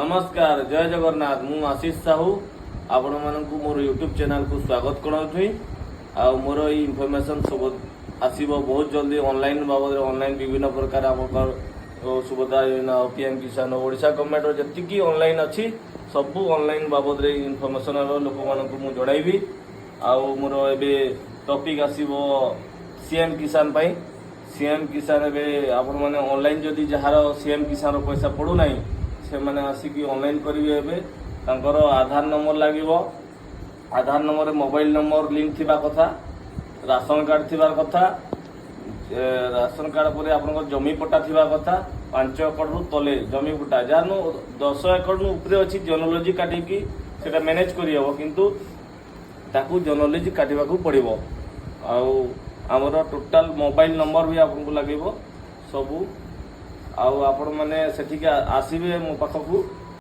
नमस्कार जय जगन्नाथ मु आशीष साहू आपण मानक मोर यूट्यूब चैनल को स्वागत करूँ आ मोर इनफॉरमेशन सब आसब बहुत जल्दी ऑनलाइन बाबद ऑनलाइन विभिन्न प्रकार आम सुभद्रा योजना पीएम किसान ओडिशा गवर्नमेंट जी ऑनलाइन अच्छी सबू ऑनलाइन बाबद इनफॉरमेशन लोक मानक मु जड़ाइबी आ मोर ए टॉपिक आसीबो सीएम किसान पाई सीएम किसान ए आपण माने ऑनलाइन जदि जार सीएम किसान पैसा पड़ूना से मैंने आसिक ऑनलाइन करेंगे तांकर आधार नंबर लगे आधार नंबर मोबाइल नंबर लिंक थिबा कथा राशन कार्ड थिबार कथा राशन कार्ड पर आप जमी पट्टा थिबा कथा 5 एकड़ रु तले जमी पट्टा जार 10 एकड़ रु ऊपर अच्छी जनोलॉजी काटिकी सेटा मैनेज करिहबो किंतु ताकू जनोलॉजी काटिबा को पड़िबो आमर टोटाल मोबाइल नंबर भी आपको लगे सबू आपण मैंने सेठिक आसबे मो पाखक